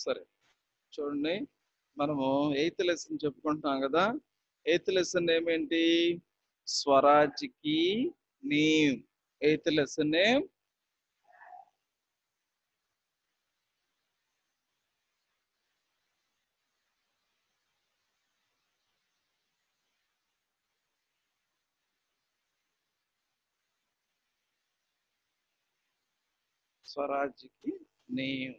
సరే చూడండి, మనము ఎయిత్ లెసన్ చెప్పుకుంటున్నాం కదా. Eighth lesson ఏమేంటి? స్వరాజ్ కి name. Eighth lesson name Swaraj కి నేమ్.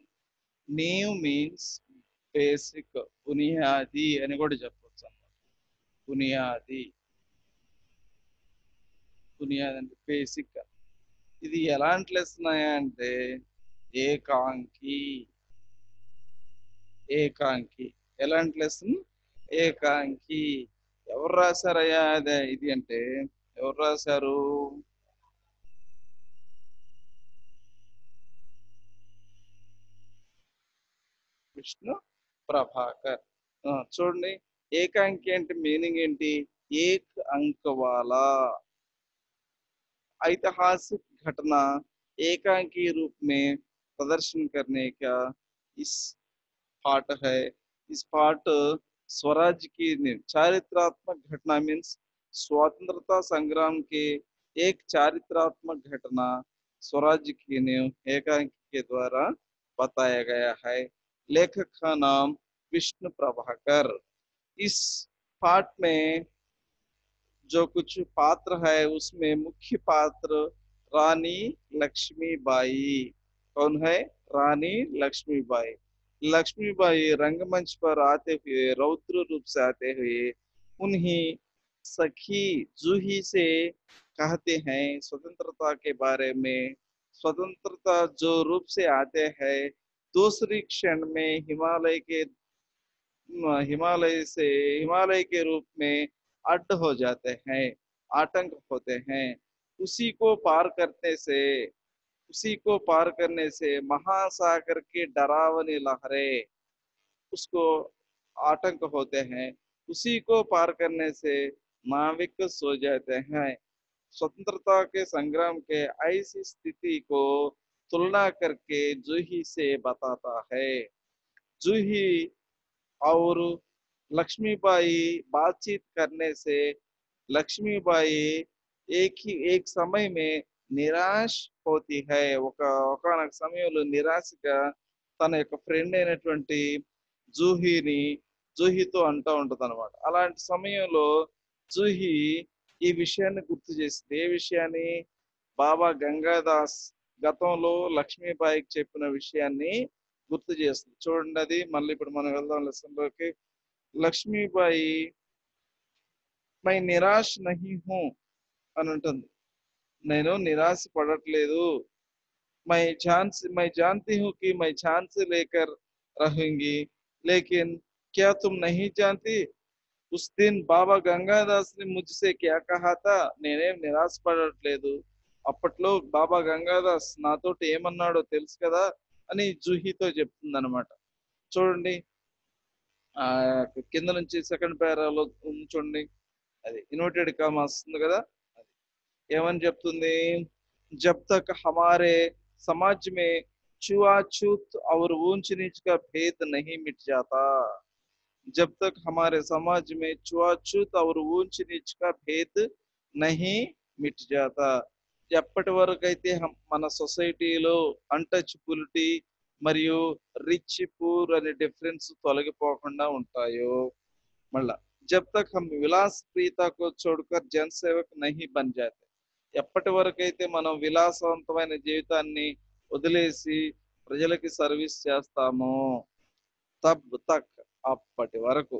నేమ్ మీన్స్ బేసిక్, బునియాది అని కూడా చెప్పొచ్చు అన్నమాట. బునియాది, బునియాది అంటే బేసిక్. ఇది ఎలాంటి లెసన్ అంటే ఏకాంకి. ఏకాంకి ఎలాంటి లెసన్? ఏకాంకి. ఎవరు రాశారయ్యా అదే ఇది అంటే? ఎవరు రాశారు? విష్ణు ప్రభాకర్. చూడండి, ఏకాంకి అంటే మీనింగ్ ఏంటి? ఏక్ అంక్ వాలా ऐतिहासिक घटना एकांकी रूप में प्रदर्शन करने का इस पाठ है। इस पाठ स्वराज की चारित्रात्मक घटना मीन्स स्वतंत्रता संग्राम के एक चारित्रात्मक घटना स्वराज की नींव एकांकी के द्वारा बताया गया है। लेखक का नाम विष्णु प्रभाकर। इस पाठ में जो कुछ पात्र है उसमें मुख्य पात्र रानी लक्ष्मीबाई। कौन है? रानी लक्ष्मीबाई। लक्ष्मीबाई रंगमंच पर आते हुए रौद्र रूप से आते हुए उन्हीं सखी जूही से कहते हैं स्वतंत्रता के बारे में। स्वतंत्रता जो रूप से आते हैं दूसरी क्षण में हिमालय के रूप में अड्ड हो जाते हैं, आतंक होते हैं। उसी को पार करने से उसी को पार करने से महासागर की डरावनी लहरें उसको आतंक होते हैं। उसी को पार करने से नाविक सो जाते हैं। स्वतंत्रता के संग्राम के ऐसी स्थिति को तुलना करके जूही से बताता है। जूही और लक्ष्मीबाई बातचीत करने से लक्ष्मीबाई एक समय में నిరాశ होती है। ఒకనొక సమయంలో నిరాశగా తన యొక్క ఫ్రెండ్ అయినటువంటి జూహీతో అంటూ ఉంటది అనమాట. అలాంటి సమయంలో జూహీ ఈ విషయాన్ని గుర్తు చేసింది. ఏ విషయాన్ని? బాబా గంగాదాస్ గతంలో లక్ష్మీబాయికి చెప్పిన విషయాన్ని గుర్తు చేస్తుంది. చూడండి, అది మళ్ళీ ఇప్పుడు మనం వెళ్దాం లెసన్ లోకి. లక్ష్మీబాయి మై నిరాశ నహీ హూ అని ఉంటుంది. నేను నిరాశ పడట్లేదు. मैं जानती हूँ कि मैं जान से लेकर रहूंगी, लेकिन क्या तुम नहीं जानती उस दिन బాబా గంగాదాస్ ని ముझसे क्या कहा था? నేనేం నిరాశ పడట్లేదు, అప్పట్లో బాబా గంగాదాస్ నాతోటి ఏమన్నాడో తెలుసు కదా అని జూహీతో చెప్తుంది అనమాట. చూడండి, ఆ కింద నుంచి సెకండ్ పారాలో చూడండి, అది ఇన్వర్టెడ్ కామా వస్తుంది కదా, అది ఏమని చెప్తుంది? जब तक हमारे समाज में छुआछूत और ऊंच नीच का भेद नहीं मिट जाता। जब तक हमारे समाज में छुआछूत और ऊंच नीच का भेद नहीं मिट जाता। ఎప్పటి వరకు అయితే మన సొసైటీలో అన్టచబిలిటీ మరియు రిచ్ పూర్ అనే డిఫరెన్స్ తొలగిపోకుండా ఉంటాయో, మళ్ళా जब तक हम विलास प्रीता को छोड़कर जनसेवक नहीं बन जाते। ఎప్పటి వరకు అయితే మనం విలాసవంతమైన జీవితాన్ని వదిలేసి ప్రజలకి సర్వీస్ చేస్తామో, తబ్ తక్ అప్పటి వరకు,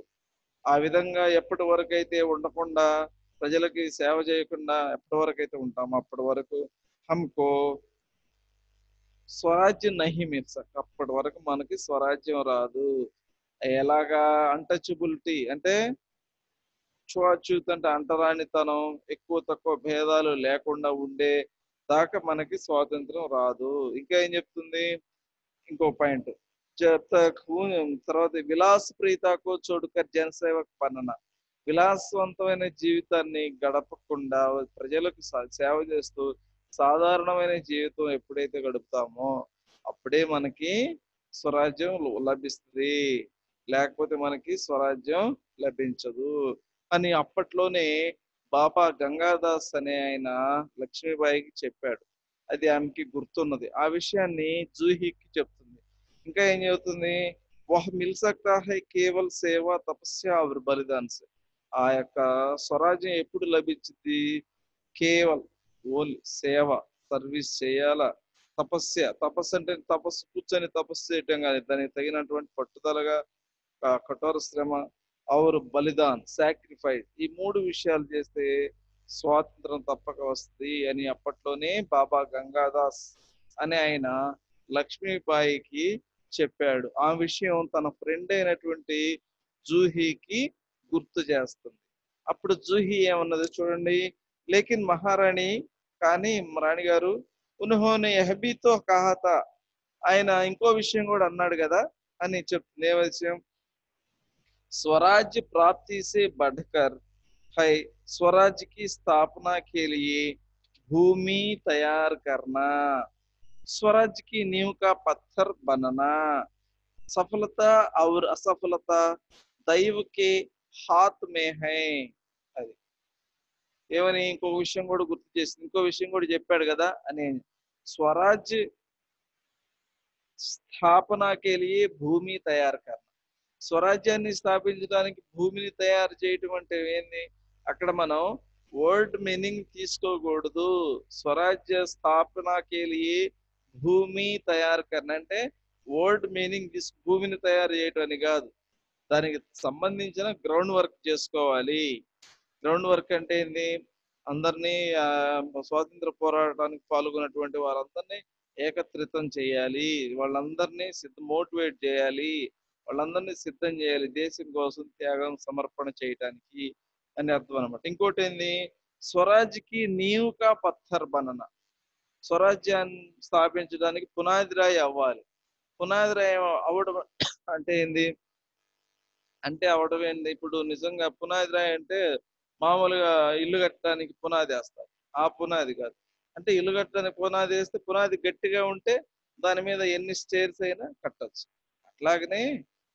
ఆ విధంగా ఎప్పటి వరకు అయితే ఉండకుండా, ప్రజలకి సేవ చేయకుండా ఎప్పటి వరకు అయితే ఉంటామో అప్పటి వరకు హమ్కో స్వరాజ్యం నహి మిల్ సక్, అప్పటి వరకు మనకి స్వరాజ్యం రాదు. ఎలాగా? అన్టచబిలిటీ అంటే చూచూత్ అంటే అంటరానితనం, ఎక్కువ తక్కువ భేదాలు లేకుండా ఉండే దాకా మనకి స్వాతంత్రం రాదు. ఇంకా ఏం చెప్తుంది? ఇంకో పాయింట్ తర్వాత విలాస్ ప్రీతాకు చోడుకర్ జనసేవక్ పన్నన. విలాసవంతమైన జీవితాన్ని గడపకుండా ప్రజలకు సేవ చేస్తూ సాధారణమైన జీవితం ఎప్పుడైతే గడుపుతామో అప్పుడే మనకి స్వరాజ్యం లభిస్తుంది, లేకపోతే మనకి స్వరాజ్యం లభించదు అని అప్పట్లోనే బాబా గంగాదాస్ అనే ఆయన లక్ష్మీబాయికి చెప్పాడు. అది ఆమెకి గుర్తున్నది. ఆ విషయాన్ని జూహీకి చెప్తుంది. ఇంకా ఏం చెబుతుంది? వహ్ మిల్ సక్తా హై కేవల్ సేవ తపస్య और బలిదాన్ సే. ఆ యొక్క స్వరాజ్యం ఎప్పుడు లభించింది? కేవల్ ఓన్లీ సేవ, సర్వీస్ చేయాల. తపస్సు అంటే తపస్సు కూర్చొని తపస్సు చేయటం కాదు, దానికి తగినటువంటి పట్టుదలగా కఠోర శ్రమ ఔర్ బలిదాన్ సాక్రిఫైస్, ఈ మూడు విషయాలు చేస్తే స్వాతంత్రం తప్పక వస్తుంది అని అప్పట్లోనే బాబా గంగాదాస్ అనే ఆయన లక్ష్మీబాయికి చెప్పాడు. ఆ విషయం తన ఫ్రెండ్ అయినటువంటి జూహీకి గుర్తు చేస్తుంది. అప్పుడు జూహీ ఏమన్నది చూడండి. లేకిన్ మహారాణి, కానీ రాణి గారు, ఉన్హోనే యహబీతో కహాత, ఆయన ఇంకో విషయం కూడా అన్నాడు కదా అని చెప్తుంది. ఏ విషయం? स्वराज्य प्राप्ति से बढ़कर है स्वराज्य की स्थापना के लिए भूमि तैयार करना, स्वराज्य की नींव का पत्थर बनना, सफलता और असफलता दैव के हाथ में है. అది ఏమని ఇంకో విషయం కూడా గుర్తు చేసింది, ఇంకో విషయం కూడా చెప్పాడు కదా అని. స్వరాజ్య స్థాపనకే లియే భూమి తయారు కర్, స్వరాజ్యాన్ని స్థాపించడానికి భూమిని తయారు చేయటం అంటే ఏంది? అక్కడ మనం వర్డ్ మీనింగ్ తీసుకోకూడదు. స్వరాజ్య స్థాపనకే లియే భూమి తయారు కర్న అంటే వర్డ్ మీనింగ్ భూమిని తయారు చేయటం అని కాదు, దానికి సంబంధించిన గ్రౌండ్ వర్క్ చేసుకోవాలి. గ్రౌండ్ వర్క్ అంటే ఏంది? అందరినీ స్వాతంత్ర పోరాటానికి పాల్గొన్నటువంటి వారందరినీ ఏకత్రితం చేయాలి, వాళ్ళందరినీ మోటివేట్ చేయాలి, వాళ్ళందరినీ సిద్ధం చేయాలి దేశం కోసం త్యాగం సమర్పణ చేయటానికి అని అర్థం అనమాట. ఇంకోటి ఏంది? స్వరాజ్కి నీవు కా పత్తర్ బనన, స్వరాజ్యాన్ని స్థాపించడానికి పునాది రాయి అవ్వాలి. పునాది రాయి అవ్వడం అంటే ఏంది? అంటే అవడం ఏంది? ఇప్పుడు నిజంగా పునాది రాయి అంటే మామూలుగా ఇల్లు కట్టడానికి పునాది వేస్తారు, ఆ పునాది కాదు. అంటే ఇల్లు కట్టడానికి పునాది వేస్తే పునాది గట్టిగా ఉంటే దాని మీద ఎన్ని స్టేర్స్ అయినా కట్టచ్చు. అట్లాగనే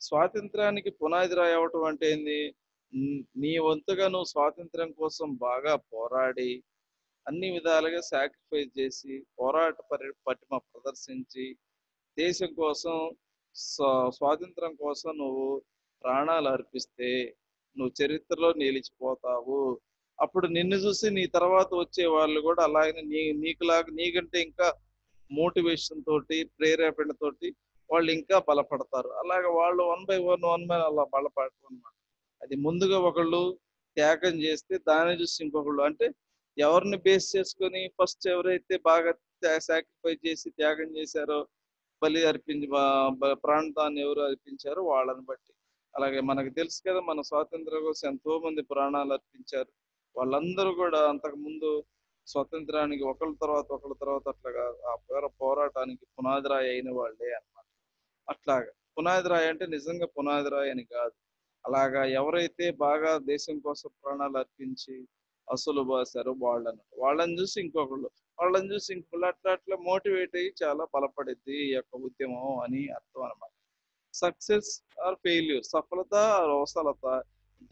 స్వాతంత్రానికి పునాది రాయి అవ్వటం అంటే ఏంది? నీ వంతుగా నువ్వు స్వాతంత్రం కోసం బాగా పోరాడి అన్ని విధాలుగా సాక్రిఫైస్ చేసి పోరాట పటిమ ప్రదర్శించి దేశం కోసం స్వాతంత్రం కోసం నువ్వు ప్రాణాలు అర్పిస్తే నువ్వు చరిత్రలో నిలిచిపోతావు. అప్పుడు నిన్ను చూసి నీ తర్వాత వచ్చే వాళ్ళు కూడా అలాగనే నీకులాగా నీకంటే ఇంకా మోటివేషన్ తోటి ప్రేరేపణతోటి వాళ్ళు ఇంకా బలపడతారు. అలాగే వాళ్ళు 1 by 1 అలా బలపడటం అనమాట. అది ముందుగా ఒకళ్ళు త్యాగం చేస్తే దాన్ని చూసి ఇంకొకళ్ళు, అంటే ఎవరిని బేస్ చేసుకొని ఫస్ట్ ఎవరైతే బాగా సాక్రిఫైస్ చేసి త్యాగం చేశారో, బలి అర్పించి ప్రాణాన్ని ఎవరు అర్పించారో వాళ్ళని బట్టి. అలాగే మనకు తెలుసు కదా, మన స్వాతంత్రం కోసం ఎంతో మంది ప్రాణాలు అర్పించారు. వాళ్ళందరూ కూడా అంతకు ముందు స్వతంత్రానికి ఒకళ్ళ తర్వాత అట్లాగా ఆ పోరాటానికి పునాది రాయి అయిన వాళ్ళే అన్నమాట. అట్లాగా పునాది రాయి అంటే నిజంగా పునాది రాయి అని కాదు. అలాగా ఎవరైతే బాగా దేశం కోసం ప్రాణాలు అర్పించి అసలు బాసారో వాళ్ళని చూసి ఇంకొకళ్ళు, అట్లా అట్లా మోటివేట్ అయ్యి చాలా బలపడిద్ది ఈ యొక్క ఉద్యమం అని అర్థం అనమాట. సక్సెస్ ఆర్ ఫెయిల్యూర్, సఫలత ఆర్ అవసలత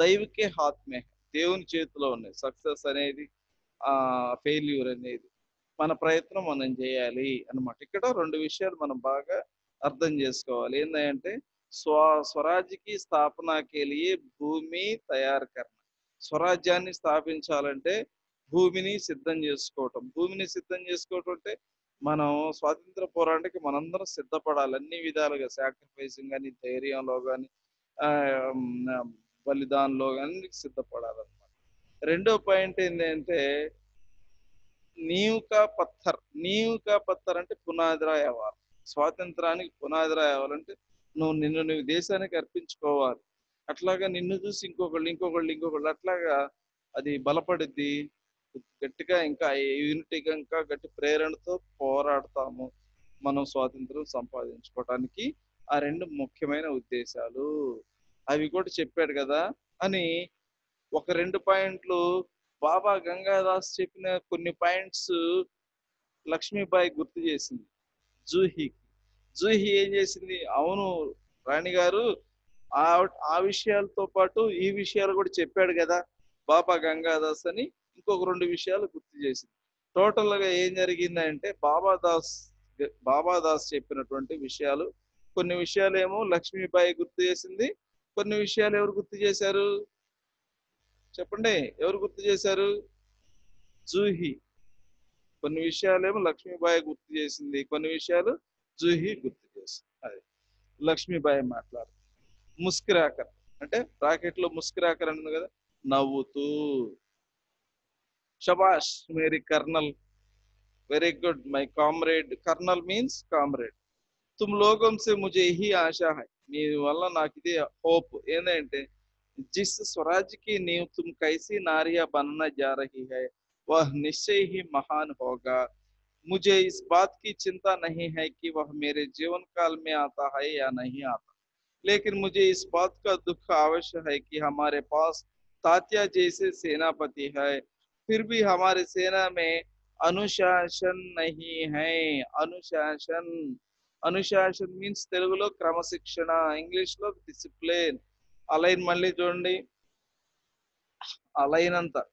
దైవకే హాత్ మే, దేవుని చేతిలో ఉన్నాయి. సక్సెస్ అనేది ఫెయిల్యూర్ అనేది మన ప్రయత్నం మనం చేయాలి అన్నమాట. ఇక్కడ రెండు విషయాలు మనం బాగా అర్థం చేసుకోవాలి. ఏంటంటే స్వరాజ్యకి స్థాపనకే లియే భూమి తయారు కర్న, స్వరాజ్యాన్ని స్థాపించాలంటే భూమిని సిద్ధం చేసుకోవటం. భూమిని సిద్ధం చేసుకోవటం అంటే మనం స్వాతంత్ర పోరాటానికి మనందరం సిద్ధపడాలి, అన్ని విధాలుగా సాక్రిఫైసింగ్ కానీ, ధైర్యంలో కానీ, బలిదానంలో కానీ సిద్ధపడాలన్నమాట. రెండో పాయింట్ ఏంటంటే నీవు కా పత్తర్ అంటే పునాది రాయి అవ్వాలి. స్వాతంత్రానికి పునాది రాయి అవ్వాలంటే నువ్వు దేశానికి అర్పించుకోవాలి. అట్లాగా నిన్ను చూసి ఇంకొకళ్ళు అట్లాగా అది బలపడిద్ది. గట్టిగా ఇంకా యూనిటీగా ఇంకా గట్టి ప్రేరణతో పోరాడతాము మనం స్వాతంత్రం సంపాదించుకోవడానికి. ఆ రెండు ముఖ్యమైన ఉద్దేశాలు అవి కూడా చెప్పాడు కదా అని ఒక 2 పాయింట్లు బాబా గంగాదాస్ చెప్పిన కొన్ని పాయింట్స్ లక్ష్మీబాయి గుర్తు చేసింది జూహీకి. జూహి ఏం చేసింది, అవును రాణి గారు, ఆ ఆ విషయాలతో పాటు ఈ విషయాలు కూడా చెప్పాడు కదా బాబా గంగాదాస్ అని ఇంకొక 2 విషయాలు గుర్తు చేసింది. టోటల్ గా ఏం జరిగిందంటే బాబాదాస్ చెప్పినటువంటి విషయాలు, కొన్ని విషయాలు ఏమో లక్ష్మీబాయి గుర్తు చేసింది, కొన్ని విషయాలు ఎవరు గుర్తు చేశారు చెప్పండి, ఎవరు గుర్తు చేశారు? జూహి. కొన్ని విషయాలేమో లక్ష్మీబాయి గుర్తు చేసింది, కొన్ని విషయాలు జూహి గుర్తు చేసింది. అది లక్ష్మీబాయి మాట్లాడు ముస్కురాకర్ అంటే బ్రాకెట్ లో ముస్కురాకర్ అన్నది కదా, నవ్వుతూ. శబాష్ మేరీ colonel, very good my comrade. Colonel means comrade. तुम लोगों से मुझे यही आशा है, మీ వల్ల నాకు ఇది హోప్ ఏంటంటే, जिस स्वराज की नींव तुम कैसी नारियां बनना जा रही है वह निश्चय ही महान होगा। मुझे इस बात की चिंता नहीं है कि वह मेरे जीवन काल में आता है या नहीं आता, लेकिन मुझे इस बात का दुख अवश्य है कि हमारे पास तात्या जैसे सेनापति है, फिर भी हमारी सेना में अनुशासन नहीं है। अनुशासन, అనుశాసన్ మీన్స్ తెలుగులో క్రమశిక్షణ, ఇంగ్లీష్ లో డిసిప్లిన్. అలైన్ మళ్ళీ చూడండి, అలైన్ అంతా.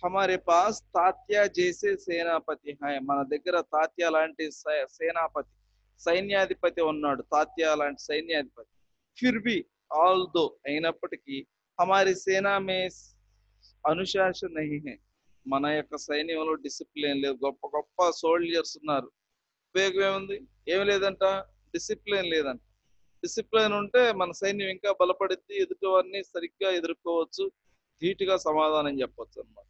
హమారే పాస్ తాత్యా జైసే సేనాపతి హై, మన దగ్గర తాత్యా లాంటి సేనాపతి, సైన్యాధిపతి ఉన్నాడు, తాత్యా లాంటి సైన్యాధిపతి. ఫిర్ బి, ఆల్ దో, అయినప్పటికీ, హమారి సేనా మే అనుశాసన్ నహీ హై, మన యొక్క సైన్యంలో డిసిప్లిన్ లేదు. గొప్ప గొప్ప సోల్జర్స్ ఉన్నారు, ఉపయోగం ఏముంది? ఏమి లేదంట, డిసిప్లిన్ లేదంట. డిసిప్లిన్ ఉంటే మన సైన్యం ఇంకా బలపడిద్ది, ఎదుటి వారిని సరిగ్గా ఎదుర్కోవచ్చు, ధీటుగా సమాధానం చెప్పొచ్చు అన్నమాట.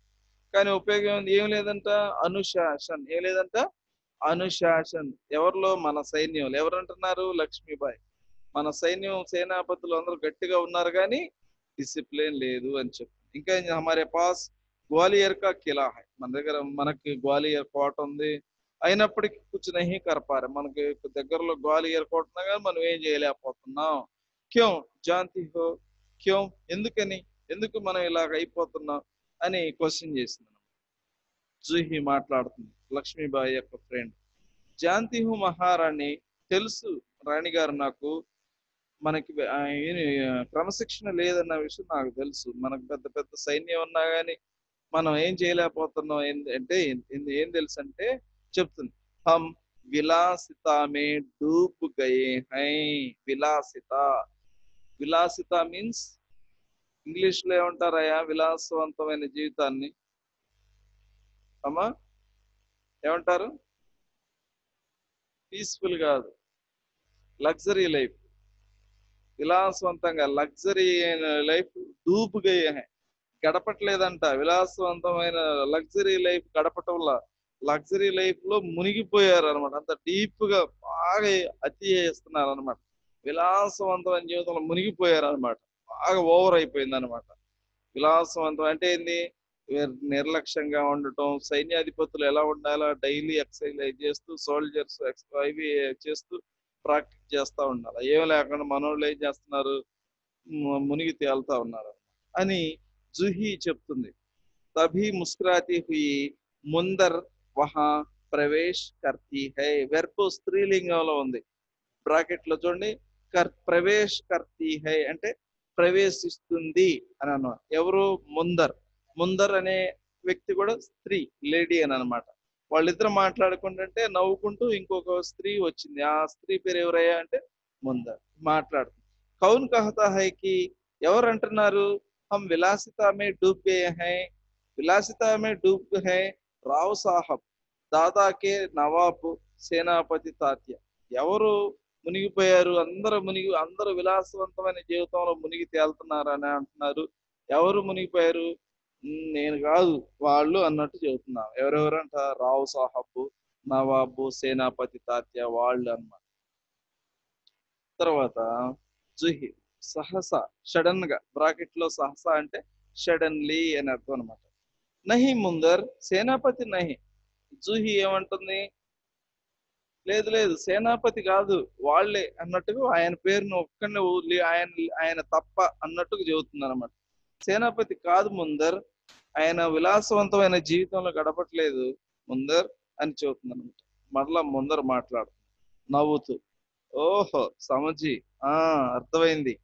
కానీ ఉపయోగం ఏముంది? ఏం లేదంట, అనుశాసన్. ఏం లేదంట, అనుశాసన్. ఎవరిలో? మన సైన్యంలో. ఎవరంటున్నారు? లక్ష్మీబాయి. మన సైన్యం సేనాపతులు అందరూ గట్టిగా ఉన్నారు కానీ డిసిప్లిన్ లేదు అని చెప్పి. ఇంకా హమారే పాస్ గ్వాలియర్ కా కిలా హై, మన దగ్గర మనకి గ్వాలియర్ కోట ఉంది, అయినప్పటికీ కుछ नहीं कर पा रहे, మనకి దగ్గరలో గ్వాలియర్ కోట ఉన్నా కానీ మనం ఏం చేయలేకపోతున్నాం. క్యోं जानती हो, క్యోं, ఎందుకని, ఎందుకు మనం ఇలాగ అయిపోతున్నాం అని క్వశ్చన్ చేసింది. జూహి మాట్లాడుతుంది, లక్ష్మీబాయి యొక్క ఫ్రెండ్. జాంతి హు మహారాణి, తెలుసు రాణి గారు నాకు, మనకి క్రమశిక్షణ లేదన్న విషయం నాకు తెలుసు. మనకు పెద్ద పెద్ద సైన్యం ఉన్నా గానీ మనం ఏం చేయలేకపోతున్నాం అంటే ఏం తెలుసు అంటే చెప్తుంది. హమ్ విలాసిత మే డూబ్ గయే హై. విలాసిత, విలాసిత మీన్స్ ఇంగ్లీష్ లో ఏమంటారయ్యా విలాసవంతమైన జీవితాన్ని? అమ్మా ఏమంటారు? పీస్ఫుల్ కాదు, లగ్జరీ లైఫ్. విలాసవంతంగా లగ్జరీ లైఫ్ డూబ్ గయే హై, గడపట్లేదంట. విలాసవంతమైన లగ్జరీ లైఫ్ గడపటంలా, లగ్జరీ లైఫ్ లో మునిగిపోయారు అనమాట. అంత డీప్ గా బాగా అతి చేస్తున్నారు అనమాట. విలాసవంతమైన జీవితంలో మునిగిపోయారు అనమాట, బాగా ఓవర్ అయిపోయింది అనమాట. విలాసవంతం అంటే ఏంది? నిర్లక్ష్యంగా ఉండటం. సైన్యాధిపతులు ఎలా ఉండాలో డైలీ ఎక్సర్సైజ్ చేస్తూ, సోల్జర్స్ ఇవి చేస్తూ ప్రాక్టీస్ చేస్తూ ఉండాలి. ఏమి లేకుండా మనోళ్ళు ఏం చేస్తున్నారు, మునిగి తేలుతా ఉన్నారు అని జూహి చెప్తుంది. తభీ ముస్కురాती हुई ముందర్ వహా ప్రవేశ్ కర్తీ హై. వెర్బ్ స్త్రీలింగంలో ఉంది, బ్రాకెట్ లో చూడండి. ప్రవేశ్ కర్తీ హై అంటే ప్రవేశిస్తుంది అని అన్నమాట. ఎవరు? ముందర్. ముందర్ అనే వ్యక్తి కూడా స్త్రీ, లేడీ అని అనమాట. వాళ్ళిద్దరు మాట్లాడుకుంటుంటే నవ్వుకుంటూ ఇంకొక స్త్రీ వచ్చింది. ఆ స్త్రీ పేరు ఎవరయ్యా అంటే ముందర్. మాట్లాడుతుంది. కౌన్ కహతా హై కి, ఎవరు అంటున్నారు? హమ్ విలాసితా మే డూబ్ గయే హై. విలాసితా మే డూబ్ హై రావ్ సాహబ్, దాదాకే నవాబ్, సేనాపతి తాత్య. ఎవరు మునిగిపోయారు? అందరూ విలాసవంతమైన జీవితంలో మునిగి తేలుతున్నారు అని అంటున్నారు. ఎవరు మునిగిపోయారు? నేను కాదు, వాళ్ళు అన్నట్టు చెబుతున్నాను. ఎవరెవరంట? రావ్ సాహబ్, నవాబు, సేనాపతి తాత్య, వాళ్ళు అన్నమాట. తర్వాత జుహి సహసా, సడన్ గా, బ్రాకెట్ లో సహసా అంటే సడన్లీ అని అర్థం అనమాట. నహి ముందర్ సేనాపతి నహి. జూహి ఏమంటుంది? లేదు లేదు, సేనాపతి కాదు, వాళ్లే అన్నట్టుగా ఆయన పేరును ఒక్కనే ఆయన తప్ప అన్నట్టుగా చెబుతుంది అనమాట. సేనాపతి కాదు ముందర్, ఆయన విలాసవంతమైన జీవితంలో గడపట్లేదు ముందర్ అని చెబుతుంది అనమాట. మరలా ముందర్ మాట్లాడు. నవ్వుతూ. ఓహో! సమझी. ఆ! అర్థమైంది.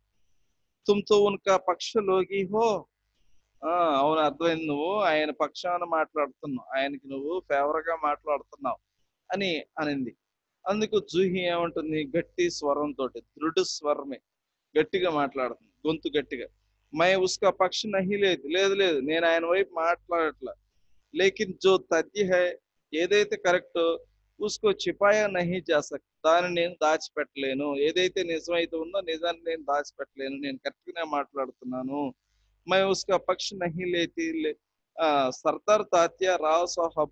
తుమ్ తో ఉన్కా పక్ష లోగి హో. ఆ! అవును, అర్థమైంది. నువ్వు ఆయన పక్షాన మాట్లాడుతున్నావు. ఆయనకి నువ్వు ఫేవర్‌గా మాట్లాడుతున్నావు అని అనింది. అందుకు జూహి ఏమంటుంది గట్టి స్వరంతోటి, దృఢ స్వరమే, గట్టిగా మాట్లాడుతుంది. గొంతు గట్టిగా. మై ఉస్కా పక్ష నహీ లేదు. లేదు లేదు. నేను ఆయన వైపు మాట్లాడట్లా. లేకిన్ జో తథ్య హై, ఏదైతే కరెక్టో ఉస్కో చిపాయా నహీ జా సక్, దాన్ని నేను దాచిపెట్టలేను. ఏదైతే నిజమైతే ఉందో నిజాన్ని నేను దాచిపెట్టలేను. నేను కరెక్ట్ గా మాట్లాడుతున్నాను. मैं उसका पक्ष नहीं लेती सरदार तात्या राव साहब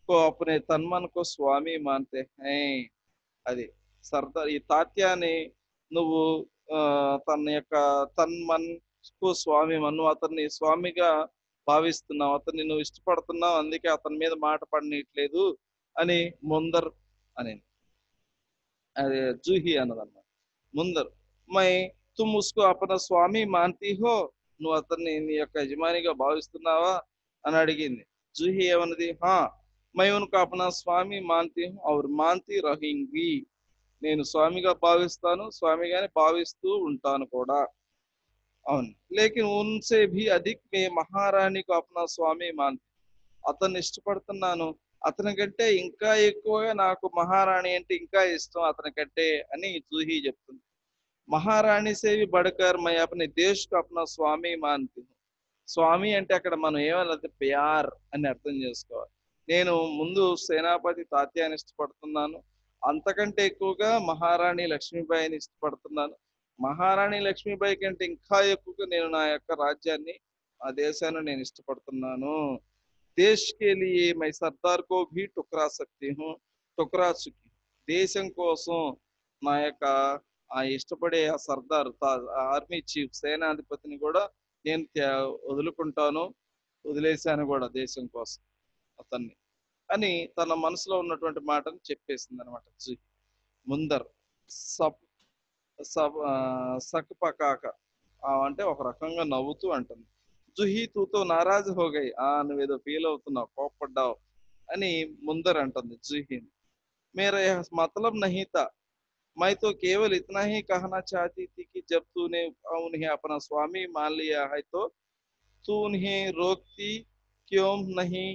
को अपने तन मन को स्वामी मानते हैं. అది సర్దార్ ఈ తాత్యాని నువ్వు తన యొక్క తన్మన్ కు స్వామి, నువ్వు అతన్ని స్వామిగా భావిస్తున్నావు, అతన్ని నువ్వు ఇష్టపడుతున్నావు, అందుకే అతని మీద మాట పడనీయట్లేదు అని ముందర్ అని, అదే జూహి అన్నదన్నమాట. ముందర్ మై తుమ్ ఉస్కో అపనా స్వామి మాన్తీ హో, నువ్వు అతన్ని నీ యొక్క యజమానిగా భావిస్తున్నావా అని అడిగింది. జూహి ఏమన్నది, హా మై ఉన్కో అపనా స్వామి మాన్తీ హూ ఔర్ మాన్తీ రహింగి, నేను స్వామిగా భావిస్తాను, స్వామిగానే భావిస్తూ ఉంటాను కూడా. అవును. లేకిన్ ఉన్సే భీ అధిక్ మే మహారాణికి అపనా స్వామి మాన్, అతన్ని ఇష్టపడుతున్నాను, అతని కంటే ఇంకా ఎక్కువగా నాకు మహారాణి అంటే ఇంకా ఇష్టం అతని కంటే అని జూహి చెప్తుంది. మహారాణి సేవి బడకర్ మై అప్నే దేశ్ కు అప్నా స్వామి మాన్తి హూ. స్వామి అంటే అక్కడ మనం ఏమన్నది ప్యార్ అని అర్థం చేసుకోవాలి. నేను ముందు సేనాపతి తాత్యాన్ని ఇష్టపడుతున్నాను, అంతకంటే ఎక్కువగా మహారాణి లక్ష్మీబాయిని ఇష్టపడుతున్నాను. మహారాణి లక్ష్మీబాయి కంటే ఇంకా ఎక్కువగా నేను నా యొక్క రాజ్యాన్ని, ఆ దేశాన్ని నేను ఇష్టపడుతున్నాను. దేశ్ కే లియే my Sardar co Bhi టుక్రా సక్తి who, టుక్రా చుకి, దేశం కోసం నా యొక్క ఆ ఇష్టపడే ఆ సర్దార్ ఆర్మీ చీఫ్ సేనాధిపతిని కూడా నేను వదులుకుంటాను, వదిలేశాను కూడా దేశం కోసం అతన్ని అని తన మనసులో ఉన్నటువంటి మాటను చెప్పేసింది అనమాట. ముందర్ సప్ సబ్ సక్పకాక, అంటే ఒక రకంగా నవ్వుతూ అంటుంది. జుహీ తూతో నారాజ్ హోగై, నువ్వేదో ఫీల్ అవుతున్నావు, కోప్పడ్డావు అని ముందర్ అంటుంది జుహీని. మేరా యహ్ మతలబ్ నహీ తా, मैं तो केवल इतना ही कहना चाहती थी कि जब तूने उन्हें अपना स्वामी मान लिया है तो तू उन्हें रोकती क्यों नहीं.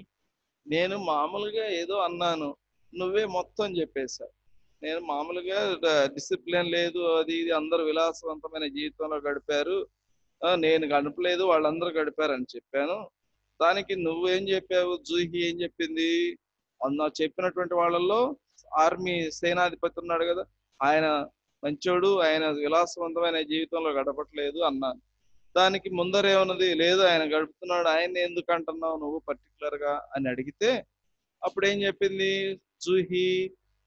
నేను మామూలుగా ఏదో అన్నాను, నువ్వే మొత్తం చెప్పేశావు. నేను మామూలుగా డిసిప్లిన్ లేదు, అది ఇది, అందరూ విలాసవంతమైన జీవితంలో గడిపారు, నేను గడపలేదు, వాళ్ళందరూ గడిపారని చెప్పాను. దానికి నువ్వేం చెప్పావు, జూహి ఏం చెప్పింది, అన్న చెప్పినటువంటి వాళ్ళల్లో ఆర్మీ సేనాధిపతి ఉన్నాడు కదా, ఆయన మంచోడు, ఆయన విలాసవంతమైన జీవితంలో గడపట్లేదు అన్నాను. దానికి ముందరేమన్నది, లేదు ఆయన గడుపుతున్నాడు, ఆయన్ని ఎందుకు అంటున్నావు నువ్వు పర్టికులర్ గా అని అడిగితే అప్పుడు ఏం చెప్పింది జూహి,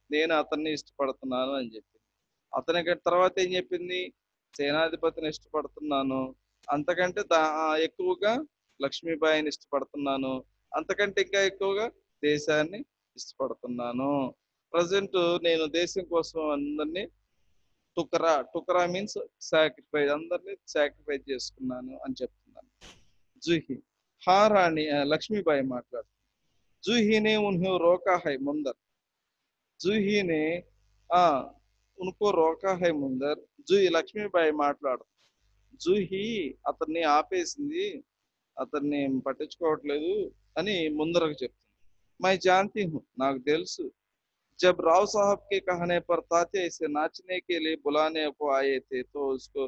నేను అతన్ని ఇష్టపడుతున్నాను అని చెప్పింది. అతనికి తర్వాత ఏం చెప్పింది, సేనాధిపతిని ఇష్టపడుతున్నాను, అంతకంటే ఎక్కువగా లక్ష్మీబాయిని ఇష్టపడుతున్నాను, అంతకంటే ఇంకా ఎక్కువగా దేశాన్ని ఇష్టపడుతున్నాను. ప్రజెంట్ నేను దేశం కోసం అందరినీ టుకరా, టుకరా మీన్స్ సాక్రిఫైస్, అందరినీ సాక్రిఫైస్ చేసుకున్నాను అని చెప్తున్నాను జూహి. హా రాణి, లక్ష్మీబాయి మాట్లాడు. जूही ने उन्हें रोका है मुंदर, జూహీ నే ఆ ఉनको రోకా హై ముందర్, జూహి లక్ష్మీబాయి మాట్లాడు. జూహి అతన్ని ఆపేసింది, అతన్ని పట్టించుకోవట్లేదు అని ముందరకు చెప్తుంది. మై జాంతి హూ, నాకు తెలుసు. जब राव साहब के कहने पर तात्या इसे नाचने के लिए बुलाने को आए थे तो उसको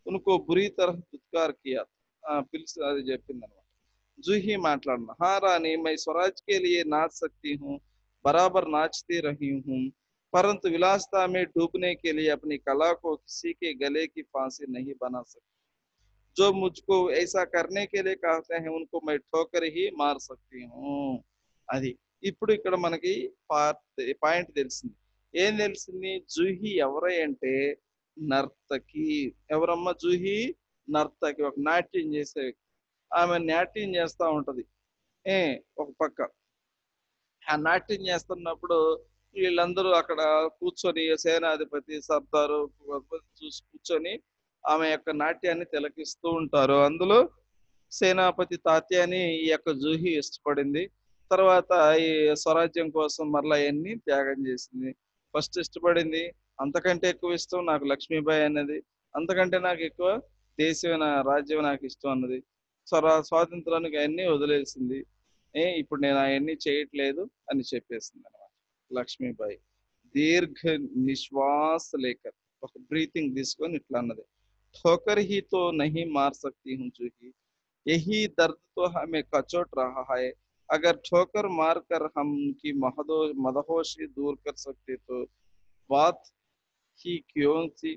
उनको बुरी तरह दुत्कार किया. పిలిచి అది చెప్పింది అనమాట. जूही माटलाडना, हाँ रानी मैं स्वराज के लिए नाच सकती हूँ, बराबर नाचती रही हूँ, परंतु विलासता में डूबने के लिए अपनी कला को किसी के गले की फांसी नहीं बना सकती. जो मुझको ऐसा करने के लिए कहते हैं उनको मैं ठोकर ही मार सकती हूँ. అది ఇప్పుడు ఇక్కడ మనకి పాయింట్ తెలిసింది. ఏం తెలిసింది, జూహి ఎవరై అంటే నర్తకి. ఎవరమ్మా జూహి, నర్తకి, ఒక నాట్యం చేసే వ్యక్తి. ఆమె నాట్యం చేస్తా ఉంటది ఏ ఒక పక్క. ఆ నాట్యం చేస్తున్నప్పుడు వీళ్ళందరూ అక్కడ కూర్చొని, సేనాధిపతి సర్దారు చూసి కూర్చొని ఆమె యొక్క నాట్యాన్ని తిలకిస్తూ ఉంటారు. అందులో సేనాపతి తాత్యాని ఈ యొక్క జూహి ఇష్టపడింది. తర్వాత ఈ స్వరాజ్యం కోసం మరలా అవన్నీ త్యాగం చేసింది. ఫస్ట్ ఇష్టపడింది, అంతకంటే ఎక్కువ ఇష్టం నాకు లక్ష్మీబాయి అన్నది, అంతకంటే నాకు ఎక్కువ దేశమైన రాజ్యం నాకు ఇష్టం అన్నది. స్వాతంత్రానికి అవన్నీ వదిలేసింది. ఇప్పుడు నేను అవన్నీ చేయట్లేదు అని చెప్పేసింది అనమాట లక్ష్మీబాయి. దీర్ఘ నిశ్వాస లేకర్, ఒక బ్రీతింగ్ తీసుకొని ఇట్లా అన్నది, ठोकर ही तो नहीं मार सकती हूँ जूही, यही दर्द तो हमें कचोट रहा है, अगर ठोकर मार कर हम की मदहोशी दूर कर सकते तो बात ही क्यों थी.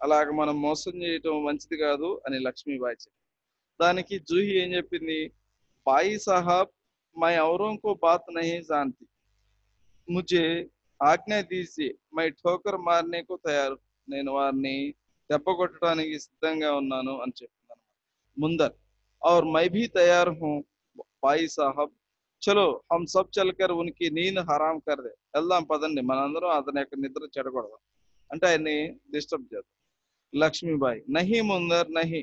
అలాగ మనం మోసం చేయటం మంచిది కాదు అని లక్ష్మీబాయి చెప్పింది. దానికి జూహి ఏం చెప్పింది, బాయి సాహబ్ మై ఔరోं को बात नहीं जानती, मुझे ఆజ్ఞ दीजिए मैं ठोकर मारने को तैयार, నేను వారిని దెబ్బ కొట్టడానికి సిద్ధంగా ఉన్నాను అని చెప్పింది అనమాట ముందర్. और मैं भी तैयार हूँ भाई साहब, చలో హమ్ సబ్ చల్కర్ ఉనికి నీంద్ హరాం కర్ దే, వెళ్దాం పదండి మనందరం అతని యొక్క నిద్ర చెడగొడదాం అంటే ఆయన్ని డిస్టర్బ్ చేద్దాం. లక్ష్మీబాయి నహి ముందర్ నహి,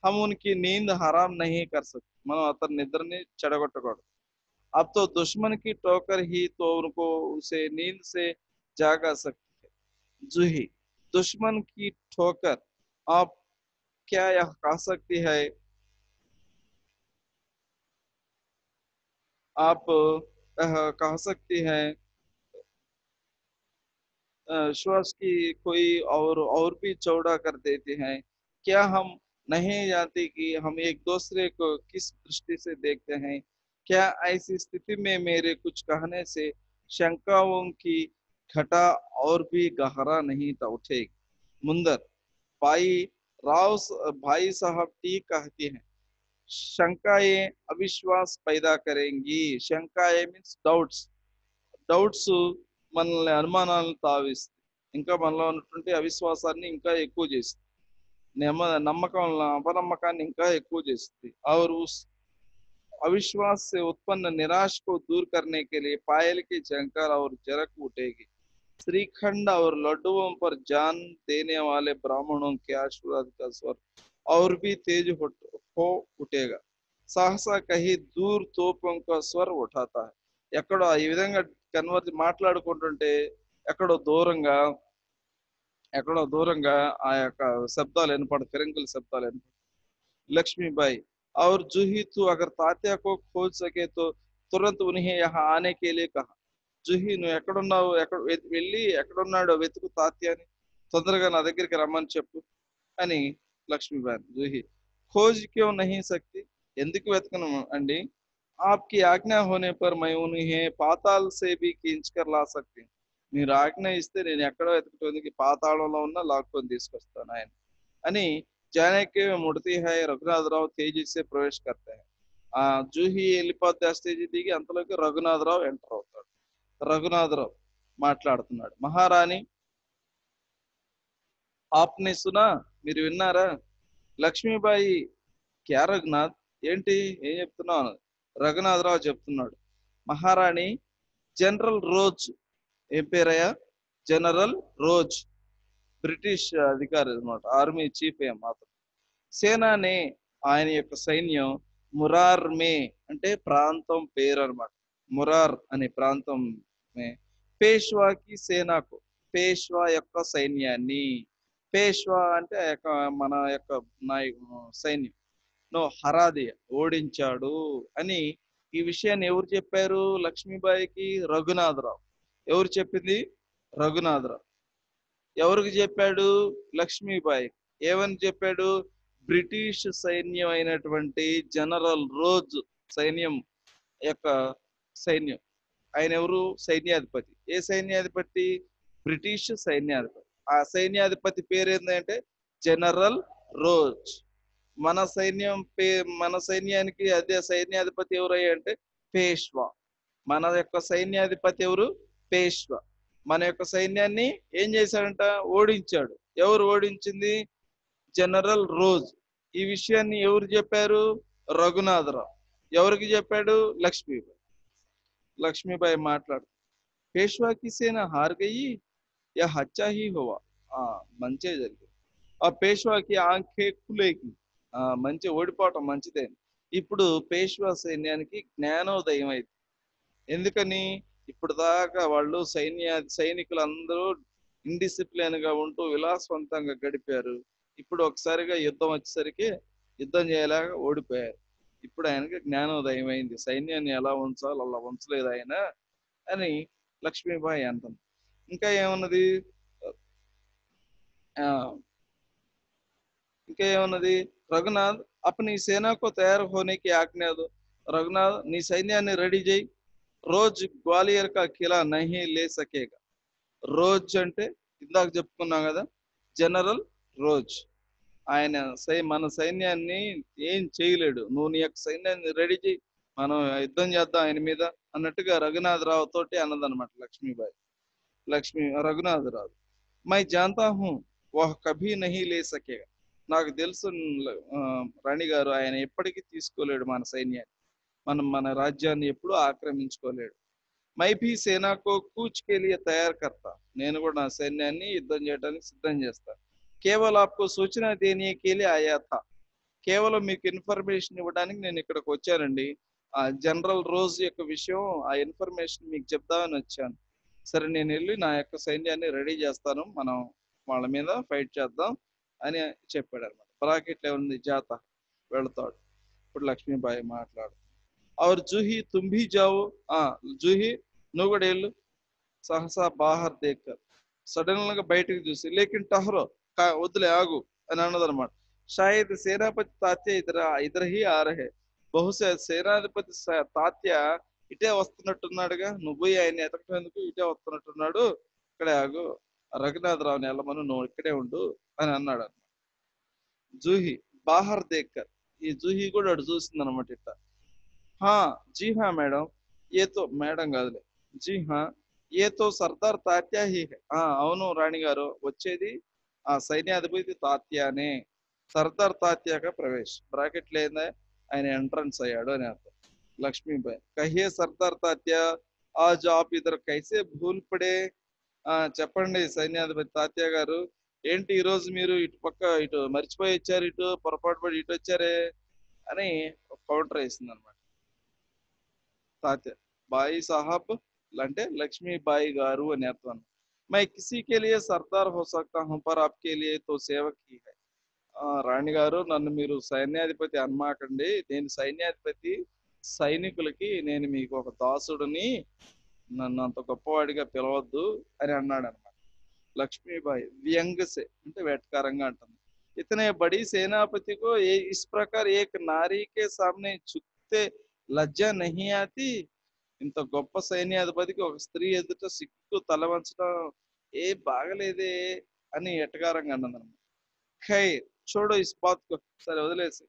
హమ్ ఉనికి నీంద్ హరాం నహి కర్ సక్తే, మనం అతని నిద్రని చెడగొట్టకూడదు. अब तो दुश्मन की ठोकर ही तो उनको उसे नींद से जागा सकती है. जूही, दुश्मन की ठोकर आप क्या यह कह सकती है, आप कह सकती है श्वास की कोई और भी चौड़ा कर देते हैं, क्या हम नहीं जानते कि हम एक दूसरे को किस दृष्टि से देखते हैं, क्या ऐसी स्थिति में मेरे कुछ कहने से शंकाओं की घटा और भी गहरा नहीं था उठेगी. मुंदर, भाई भाई साहब ठीक कहती हैं, शंकाएं अविश्वास पैदा करेंगी. शंकाएं मीन्स डाउट्स, డౌట్స్ మనల్ని అనుమానాలను తావిస్తుంది, ఇంకా మనలో ఉన్నటువంటి అవిశ్వాసాన్ని ఇంకా ఎక్కువ చేస్తుంది, నమ్మకం అపనమ్మకాన్ని ఇంకా ఎక్కువ చేస్తుంది. और उस अविश्वास से उत्पन्न निराश को दूर करने के लिए पायल की झंकार और जरक उठेगी. श्रीखंड और लड्डुओं पर जान देने वाले ब्राह्मणों के आशीर्वाद का स्वर और भी तेज हो उठेगा. सहसा कहीं दूर तोपों का स्वर उठाता है. ఎక్కడో ఈ విధంగా మాట్లాడుకుంటుంటే ఎక్కడో దూరంగా ఆ యొక్క శబ్దాలు వినపడతాయి, ఫిరంగుల శబ్దాలు వినపడతాయి. लक्ष्मीबाई, और जूही तू अगर तात्या को खोज सके तो तुरंत उन्हें यहाँ आने के लिए कहा. జూహి నువ్వు ఎక్కడున్నావు, వెళ్ళి ఎక్కడున్నాడో వెతుకు తాత్యాని, తొందరగా నా దగ్గరికి రమ్మని చెప్పు అని లక్ష్మీబాయి. జూహి, खोज क्यों नहीं सकती, ఎందుకు వెతకను అండి, आपकी आज्ञा होने पर मैं उन्हें पाताल से भी खींच कर ला सकती हूँ, మీరు ఆజ్ఞ ఇస్తే నేను ఎక్కడో వెతకడానికి పాతాళంలో ఉన్న లాక్కొని తీసుకొస్తాను ఆయన అని. जाने के मुड़ती है, रघुनाथराव तेजी से प्रवेश करते हैं. జూహి వెళ్ళిపోతే ఆ స్టేజ్ దిగి అంతలోకి రఘునాథరావు ఎంటర్ అవుతాడు. రఘునాథరావు మాట్లాడుతున్నాడు, మహారాణి ఆప్నే సునా, మీరు విన్నారా, లక్ష్మీబాయి క్యా రఘునాథ్, ఏంటి ఏం చెప్తున్నావు, రఘునాథరావు చెప్తున్నాడు, మహారాణి జనరల్ రోజ్, ఏం పేరయ్యా, జనరల్ రోజ్, బ్రిటిష్ అధికారి అనమాట, ఆర్మీ చీఫ్ ఏం మాత్రం. సేనానే, ఆయన యొక్క సైన్యం, మురార్ మే అంటే ప్రాంతం పేరు అనమాట, మురార్ అనే ప్రాంతం మే, పేష్వాకి సేనాకు, పేష్వా యొక్క సైన్యాన్ని, పేష్వా అంటే మన యొక్క సైన్యం నో హరాదియ ఓడించాడు అని. ఈ విషయాన్ని ఎవరు చెప్పారు లక్ష్మీబాయికి, రఘునాథరావు. ఎవరు చెప్పింది, రఘునాథరావు. ఎవరికి చెప్పాడు, లక్ష్మీబాయి. ఏమని చెప్పాడు, బ్రిటిష్ సైన్యం అయినటువంటి జనరల్ రోజ్ సైన్యం యొక్క సైన్యం, ఆయన ఎవరు, సైన్యాధిపతి. ఏ సైన్యాధిపతి, బ్రిటిష్ సైన్యాధిపతి. ఆ సైన్యాధిపతి పేరు ఏంటంటే జనరల్ రోజ్. మన సైన్యానికి అదే సైన్యాధిపతి ఎవరయ్యా అంటే పేష్వా. మన యొక్క సైన్యాధిపతి ఎవరు, పేష్వా. మన యొక్క సైన్యాన్ని ఏం చేశాడంట, ఓడించాడు. ఎవరు ఓడించింది, జనరల్ రోజ్. ఈ విషయాన్ని ఎవరు చెప్పారు, రఘునాథరావు. ఎవరికి చెప్పాడు, లక్ష్మీబాయి. లక్ష్మీబాయి మాట్లాడు, పేష్వాకి సేన హార్ గయి యా హచ్చా హీ హువా, మంచే జరిగింది. ఆ పేష్వాకి ఆంఖే ఖులేకి, మంచి ఓడిపోవటం మంచిదే. ఇప్పుడు పేష్వా సైన్యానికి జ్ఞానోదయం అయింది. ఎందుకని, ఇప్పుడు దాకా వాళ్ళు సైనికులందరూ ఇండిసిప్లిన్ గా ఉంటూ విలాసవంతంగా గడిపారు. ఇప్పుడు ఒకసారిగా యుద్ధం వచ్చేసరికి యుద్ధం చేయలేక ఓడిపోయారు. ఇప్పుడు ఆయనకి జ్ఞానోదయం అయింది. సైన్యాన్ని ఎలా ఉంచాలో అలా ఉంచలేదు ఆయన అని లక్ష్మీబాయి అంటుంది. ఇంకా ఏమన్నది? ఆ ఇంకా ఏమన్నది? రఘునాథ్ अपनी सेना को तैयार होने की आज्ञा दो. రఘునాథ్ నీ సైన్యాన్ని రెడీ చేయి. రోజ్ గ్వాలియర్ కా కిలా నహీ లే సకేగా. రోజ్ అంటే ఇందాక చెప్పుకున్నాం కదా, జనరల్ రోజ్. ఆయన మన సైన్యాన్ని ఏం చేయలేడు. నువ్వు నీ యొక్క సైన్యాన్ని రెడీ చేయి, మనం యుద్ధం చేద్దాం ఆయన మీద అన్నట్టుగా రఘునాథరావు తోటి అన్నదన్నమాట లక్ష్మీబాయి. రఘునాథరావు మై జాంతా హూ వహ్ కభీ నహీ లే సకేగా. నాకు తెలుసు రాణి గారు, ఆయన ఎప్పటికీ తీసుకోలేడు మన సైన్యాన్ని, మన రాజ్యాన్ని ఎప్పుడూ ఆక్రమించుకోలేడు. మై భీ సేనాకో కూచ్ కే లియే తయారు కర్తా. నేను కూడా నా సైన్యాన్ని యుద్ధం చేయడానికి సిద్ధం చేస్తా. కేవల్ ఆప్కో సూచన దేనే కే లియే ఆయా థా. కేవలం మీకు ఇన్ఫర్మేషన్ ఇవ్వడానికి నేను ఇక్కడికి వచ్చానండి. ఆ జనరల్ రోజ్ యొక్క విషయం, ఆ ఇన్ఫర్మేషన్ మీకు చెప్దామని వచ్చాను. సరే నేను వెళ్ళి నా యొక్క సైన్యాన్ని రెడీ చేస్తాను, మనం వాళ్ళ మీద ఫైట్ చేద్దాం అని చెప్పాడు అనమాట. బ్రాకెట్లో ఉంది జాత, వెళతాడు. ఇప్పుడు లక్ష్మీబాయి మాట్లాడు. और जूही तुम भी जाओ. ఆ జూహి నువ్వు కూడా వెళ్ళు. సహసా బాహర్ దేక్కర్, సడన్ గా బయటకు చూసి లేకిన్ టహరో, వద్దులే ఆగు అని అన్నదన్నమాట. షాయద్ సేనాపతి తాత్య ఇద్దరు హీ ఆరహే. బహుశా సేనాధిపతి తాత్య ఇటే వస్తున్నట్టున్నాడుగా, నువ్వు పోయి ఆయన ఎతకటందుకు ఇటే వస్తున్నట్టున్నాడు, ఇక్కడే ఆగు, రఘునాథరావుని వెళ్ళమను, నువ్వు ఇక్కడే ఉండు అని అన్నాడు. జూహి బాహర్ దేక్కర్, ఈ జూహి కూడా అటు చూసింది అనమాట ఇట్లా. हाँ जी हाँ मैडम, ये तो మేడం కాదులే, జీ హా ఏ తో సర్దార్ తాత్యా హీ హై. అవును రాణి గారు, వచ్చేది ఆ సైన్యాధిపతి తాత్యానే. సర్దార్ తాత్యాక ప్రవేశ్, బ్రాకెట్ లేదా ఆయన ఎంట్రన్స్ అయ్యాడు అని అర్థం. లక్ష్మీబాయి కహియే సర్దార్ తాత్యా, ఆజ్ ఆప్ ఇద్దరు కైసే భూల్ పడే. చెప్పండి సైన్యాధిపతి తాత్యా గారు, ఏంటి ఈ రోజు మీరు ఇటు పక్క ఇటు మర్చిపోయి వచ్చారు, ఇటు పొరపాటు పడి ఇటు వచ్చారే అని కౌంటర్ వేసింది అనమాట తాత్య. బాయి సాహబ్ అంటే లక్ష్మీబాయి గారు అని అర్థం. మై కిసీ కే లియే సర్దార్ హో సక్తా హూ పర్ ఆప్కే లియే తో సేవక్ హీ హై. రాణి గారు, నన్ను మీరు సైన్యాధిపతి అనమాకండి, నేను సైన్యాధిపతి, సైనికులకి నేను మీకు ఒక దాసుడిని, నన్ను అంత గొప్పవాడిగా పిలవద్దు అని అన్నాడు అనమాట. లక్ష్మీబాయి వ్యంగ్ సే అంటే వెటకారంగా అంటుంది. ఇతనే బడి సేనాపతి కో ఇస్ ప్రకార్ ఏక్ నారీ కే సామ్నే ఝుక్తే లజ్జా నహీ ఆతి. ఇంత గొప్ప సైన్యాధిపతికి ఒక స్త్రీ ఎదుట సిగ్గు తల వంచడం ఏ బాగలేదే అని ఎటకారంగా అన్నదన్నమాట. ఖైర్ చూడు ఇస్ బాత్ కో, సరే వదిలేసి.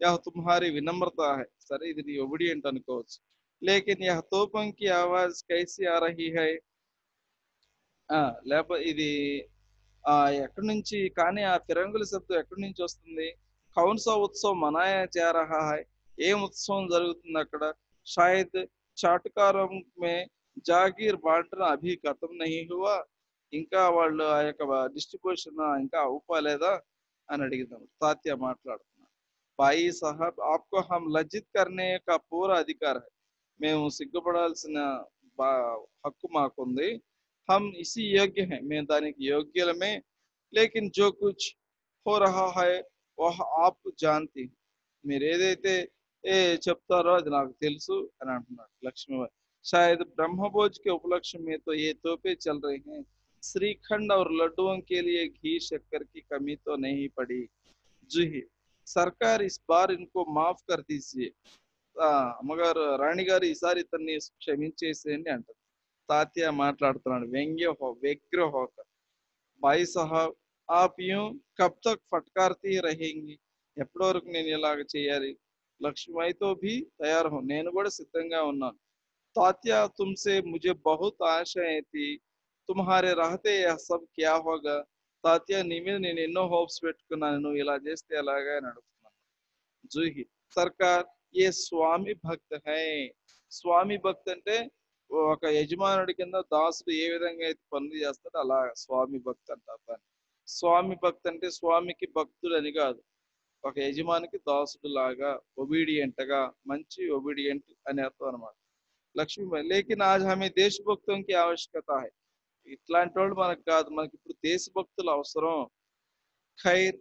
యహ్ తుమ్హారీ వినమ్రత హై, సరే ఇది నీ ఒబిడియంట్ అనుకోవచ్చు. లేకిన్ యహ్ తోపం కి ఆవాజ్ కైసి ఆ రహీ హై. లేకపోతే ఇది ఎక్కడి నుంచి కానీ ఆ ఫిరంగుల శబ్దం ఎక్కడి నుంచి వస్తుంది? కౌన్సా ఉత్సవం మనాయా జా రహా హై. ఏం ఉత్సవం జరుగుతుంది అక్కడ? షాయద్ చాటుకారం మే జాగీర్ బాంటన అభి ఖతం నహీ హువా. ఇంకా వాళ్ళు ఆ యొక్క డిస్ట్రిబ్యూషన్ ఇంకా అవ్వలేదా అని అడిగిందాం. తాత్య మాట్లాడుతున్నాడు. బాయి సాహబ్ ఆప్కో హమ్ లజ్జిత్ కర్నే కా పూరా అధికార్ హై. మేము సిగ్గుపడాల్సిన హక్కు మాకుంది. हम इसी योग्य हैं, मैं दानिक योग्यलమే. लेकिन जो कुछ हो रहा है वह आप जानती. మీరు ఏదైతే చెప్తారో అది నాకు తెలుసు అని అంటున్నాడు లక్ష్మీబాయి. शायद ब्रह्मभोज के उपलक्ष्य में तो ये तोपे चल रही हैं. श्रीखंड और लड्डुओं के लिए घी शक्कर की कमी तो नहीं पड़ी. जूही सरकार इस बार इनको माफ कर दीजिए. అమ్మగారు రాణి గారు, ఈసారి ఇతన్ని క్షమించేసేయండి అంటారు. తాత్య మాట్లాడుతున్నాడు వ్యగ్ర హోక. భాయ్ సాహబ్ ఆప్ యూं కబ్ తక్ ఫట్కార్తీ రహేంగి. ఎప్పటి వరకు నేను ఇలాగ చేయాలి? లక్ష్మీబాయితో భీ తయారు హో, నేను కూడా సిద్ధంగా ఉన్నాను. తాత్య తుమ్సే ముझे बहुत ఆశాయే థీ, తుమ్హారే రహతే యహ్ సబ్ క్యా హోగా. తాత్య నీ మీద నేను ఎన్నో హోప్స్ పెట్టుకున్నాను, నువ్వు ఇలా చేస్తే ఎలాగా అని అడుగుతున్నాను. జూహి సర్కార్ ఏ స్వామి భక్త హై. స్వామి భక్త అంటే ఒక యజమానుడి కింద దాసుడు ఏ విధంగా అయితే పనులు చేస్తాడో అలా స్వామి భక్తి అంటారు దాన్ని. స్వామి భక్తి అంటే స్వామికి భక్తుడు అని కాదు, ఒక యజమానికి దాసుడు లాగా, ఒబీడియంట్ గా, మంచి ఒబీడియంట్ అని అర్థం అనమాట. లక్ష్మీబాయి లేకిన్ ఆజ్ హమే దేశభక్తోं की आवश्यकता है ఇట్లాంటి వాళ్ళు మనకు కాదు మనకి ఇప్పుడు దేశభక్తులు అవసరం खैर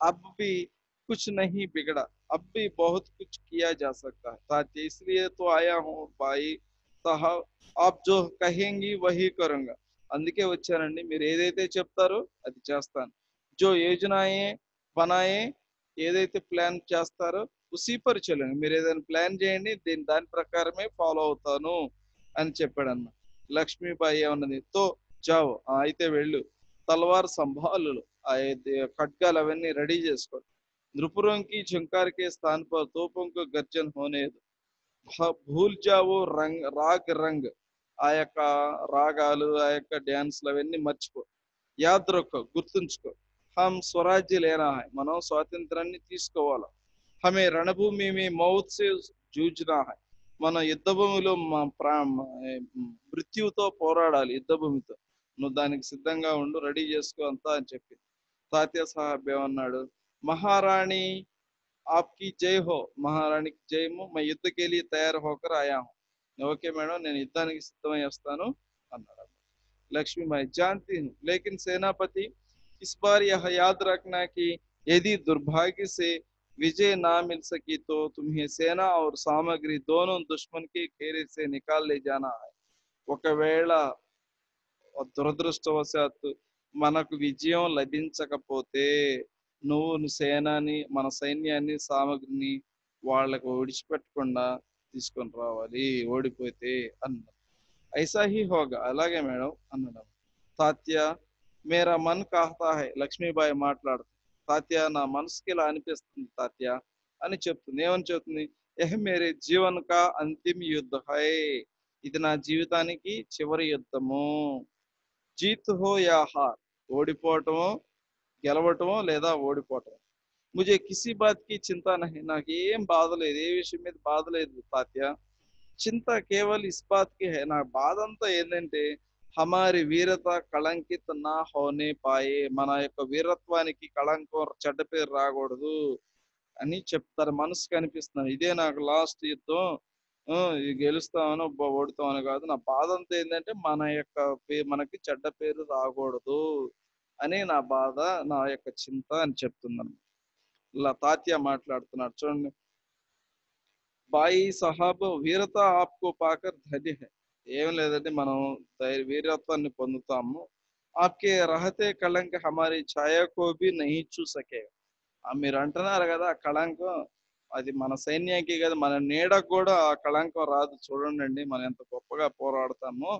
अब भी कुछ नहीं बिगड़ा अब भी बहुत कुछ किया जा सकता है साथी इसलिए तो आया हूँ भाई साहब आप जो कहेंगी वही करूंगा అందుకే వచ్చానండి మీరు ఏదైతే చెప్తారో అది చేస్తాను जो योजनाएं बनाए ఏదైతే ప్లాన్ చేస్తారో ఉసీ పర్ చలండి మీరు ఏదైనా ప్లాన్ చేయండి దాని ప్రకారమే ఫాలో అవుతాను అని చెప్పాడన్న లక్ష్మీబాయి ఏమన్నది తో జాओ అయితే వెళ్ళు తల్వార్ సంభాలు खटगाल అవన్నీ రెడీ చేసుకోండి नृपुरों की झंकार के स्थान पर तोपों को गर्जन होने दो भूल जाओ रंग राग रंग ఆ యొక్క రాగాలు ఆ యొక్క డ్యాన్స్లు అవన్నీ మర్చిపో యాద్ రఖో గుర్తుంచుకో హమ్ స్వరాజ్య లేనా హై మనం స్వాతంత్రాన్ని తీసుకోవాలి హమే రణభూమి మే మౌత్ సే జూజ్నా హై మన యుద్ధ భూమిలో మృత్యుతో పోరాడాలి యుద్ధ భూమితో నువ్వు దానికి సిద్ధంగా ఉండు రెడీ చేసుకో అంతా అని చెప్పింది తాత్య సాహెబ్ ఏమన్నాడు महारानी आपकी जय हो महारानी की जय हो मैं युद्ध के लिए तैयार होकर आया हूँ ओके मैडम నేను యుద్ధానికి సిద్ధమై వస్తాను అన్నాడు लक्ष्मीबाई जानती हूँ लेकिन सेनापति इस बार यह याद रखना कि यदि दुर्भाग्य से विजय ना मिल सकी तो तुम्हें सेना और सामग्री दोनों दुश्मन के घेरे से निकाल ले जाना है ఒకవేళ దురదృష్టవశాత్తు మనకు విజయం లభించకపోతే నువ్వు సేనాని మన సైన్యాన్ని సామగ్రిని వాళ్ళకు విడిచిపెట్టకుండా తీసుకొని రావాలి ఓడిపోతే అన్నారు ఐసా హీ హోగా అలాగే మేడం అన్నాడు తాత్య మేరా మన్ కాహతా హై లక్ష్మీబాయి మాట్లాడుతుంది తాత్య నా మనసుకి ఇలా అనిపిస్తుంది తాత్య అని చెప్తుంది ఏమని చెప్తుంది ఎహ్ మేరే జీవన్ కా అంతిమ యుద్ధ హై ఇది నా జీవితానికి చివరి యుద్ధము జీత్ హో యా హార్ ఓడిపోవటమో గెలవటమో లేదా ఓడిపోవటం मुझे किसी बात की चिंता नहीं నాకు ఏం బాధ లేదు ఏ విషయం మీద బాధ లేదు తాత్య చింత కేవల్ ఇస్ బాత్ కి హై నా బాధ అంతా ఏంటంటే హమారి వీరత కళంకిత నా హోనే పాయే మన యొక్క వీరత్వానికి కళంకం చెడ్డ పేరు రాకూడదు అని చెప్తారు మనసు కనిపిస్తున్నారు ఇదే నాకు లాస్ట్ యుద్ధం గెలుస్తామనో ఓడుతామని కాదు నా బాధ అంతా ఏంటంటే మన యొక్క మనకి చెడ్డ పేరు రాకూడదు అని నా బాధ నా యొక్క చింత అని చెప్తున్నాను ఇలా తాత్య మాట్లాడుతున్నాడు చూడండి బాయి సాహబ్ వీరత ఆప్కో పాకర్ ధైర్య హై ఏం లేదంటే మనం వీరత్వాన్ని పొందుతాము ఆప్కే రహతే కళంక హమారి ఛాయాకో భీ నహీ చూ సకేగా మీరు అంటున్నారు కదా ఆ కళంకం అది మన సైన్యానికి కదా మన నీడకు కూడా ఆ కళంకం రాదు చూడండి మనం ఎంత గొప్పగా పోరాడతామో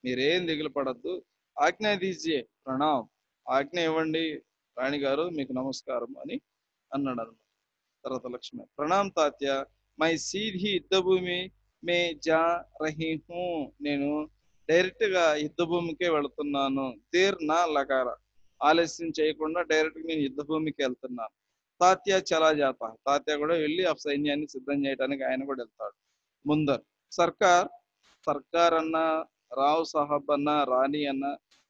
మీరేం దిగులు పడద్దు ఆజ్ఞ దీజియే ప్రణామ్ ఆజ్ఞ ఇవ్వండి రాణి గారు మీకు నమస్కారం అని అన్నాడు అనమాట తర్వాత లక్ష్మి ప్రణామ్ తాత్య మై సీధీ యుద్ధ భూమి మే జా రహీ హూ నేను డైరెక్ట్ గా యుద్ధ భూమికే వెళుతున్నాను దేర్ నా లగారా ఆలస్యం చేయకుండా డైరెక్ట్ నేను యుద్ధ భూమికి వెళ్తున్నాను తాత్య చలా జాతా తాత్య కూడా వెళ్ళి ఆ సైన్యాన్ని సిద్ధం చేయడానికి ఆయన కూడా వెళ్తాడు ముందర్ సర్కార్ అన్న రావు సాహబ్ అన్న రాణి అన్న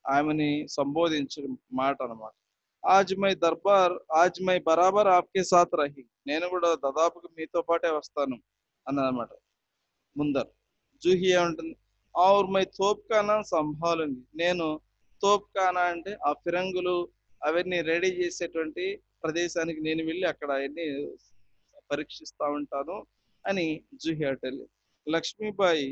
ఆమెని సంబోధించిన మాట అనమాట आज मैं बराबर आपके साथ रही నేను కూడా దాదాపుగా మీతో పాటే వస్తాను అన్నమాట ముందర్ జూహి ఏమంటుంది और मैं తోప్ఖానా సంభాలుంగి నేను తోప్ఖానా అంటే ఆ ఫిరంగులు అవన్నీ రెడీ చేసేటువంటి ప్రదేశానికి నేను వెళ్ళి అక్కడ అవన్నీ పరీక్షిస్తా ఉంటాను అని జూహి అటెల్ लक्ष्मीबाई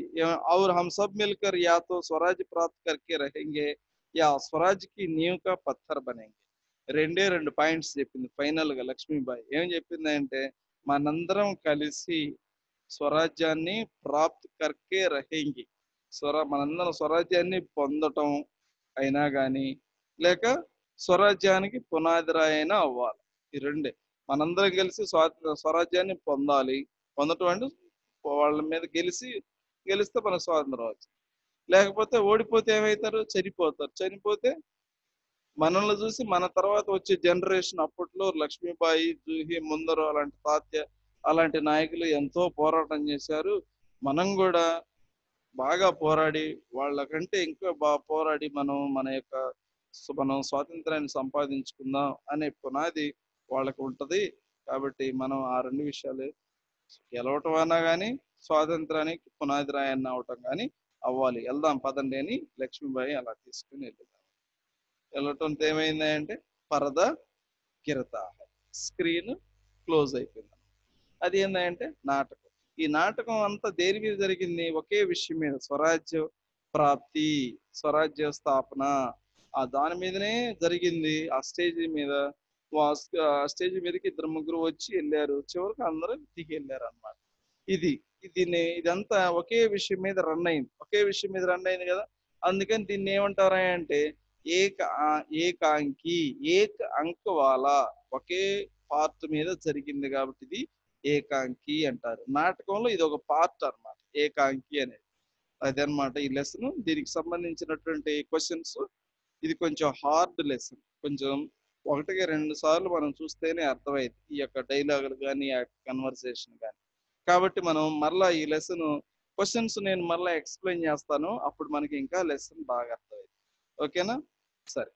और हम सब मिलकर या तो स्वराज प्राप्त करके रहेंगे या स्वराज की नींव का पत्थर बनेंगे రెండు పాయింట్స్ చెప్పింది ఫైనల్ గా లక్ష్మీబాయి ఏం చెప్పింది అంటే మనందరం కలిసి స్వరాజ్యాన్ని ప్రాప్త్ కర్కే రహేంగి మనందరం స్వరాజ్యాన్ని పొందటం అయినా గాని లేక స్వరాజ్యానికి పునాదిరాయైనా అవ్వాలి ఈ రెండే మనందరం కలిసి స్వరాజ్యాన్ని పొందటం అంటే వాళ్ళ మీద గెలిస్తే మనకు స్వాతంత్రం వచ్చింది లేకపోతే ఓడిపోతే ఏమవుతారు చనిపోతే మనల్ని చూసి మన తర్వాత వచ్చే జనరేషన్ అప్పట్లో లక్ష్మీబాయి జూహి ముందరు అలాంటి తాత్య అలాంటి నాయకులు ఎంతో పోరాటం చేశారు మనం కూడా బాగా పోరాడి వాళ్ళకంటే ఇంకా బాగా పోరాడి మనం స్వాతంత్రాన్ని సంపాదించుకుందాం అనే పునాది వాళ్ళకు ఉంటది కాబట్టి మనం ఆ రెండు విషయాలు గెలవటం అన్నా కానీ స్వాతంత్రానికి పునాది రాయన్న అవటం కానీ అవ్వాలి. వెళ్దాం పదండి అని లక్ష్మీబాయి అలా తీసుకుని వెళ్ళటంతో ఏమైంది అంటే పరద గిరతా స్క్రీన్ క్లోజ్ అయిపోయింది. అది ఏంటంటే నాటకం. ఈ నాటకం అంతా దేని మీద జరిగింది? ఒకే విషయం మీద, స్వరాజ్య ప్రాప్తి, స్వరాజ్య స్థాపన. ఆ దాని మీదనే జరిగింది. ఆ స్టేజ్ మీద స్టేజ్ మీదకి ఇద్దరు ముగ్గురు వచ్చి వెళ్ళారు, చివరికి అందరూ దిగి వెళ్ళారు అనమాట. ఇది ఇదంతా ఒకే విషయం మీద రన్ అయింది. ఒకే విషయం మీద రన్ అయింది కదా, అందుకని దీన్ని ఏమంటారా అంటే ఏకాంకి, ఏక అంకవాల, ఒకే పార్ట్ మీద జరిగింది కాబట్టి ఇది ఏకాంకి అంటారు. నాటకంలో ఇది ఒక పార్ట్ అన్నమాట, ఏకాంకి అనేది. అదనమాట ఈ లెసన్. దీనికి సంబంధించినటువంటి క్వశ్చన్స్, ఇది కొంచెం హార్డ్ లెసన్. కొంచెం ఒకటికి 2 సార్లు మనం చూస్తేనే అర్థమైంది ఈ యొక్క డైలాగులు కానీ, ఆ కన్వర్సేషన్ కానీ. కాబట్టి మనం మరలా ఈ లెసన్ క్వశ్చన్స్ నేను మరలా ఎక్స్ప్లెయిన్ చేస్తాను, అప్పుడు మనకి ఇంకా లెసన్ బాగా అర్థమైంది. ఓకేనా? సరే.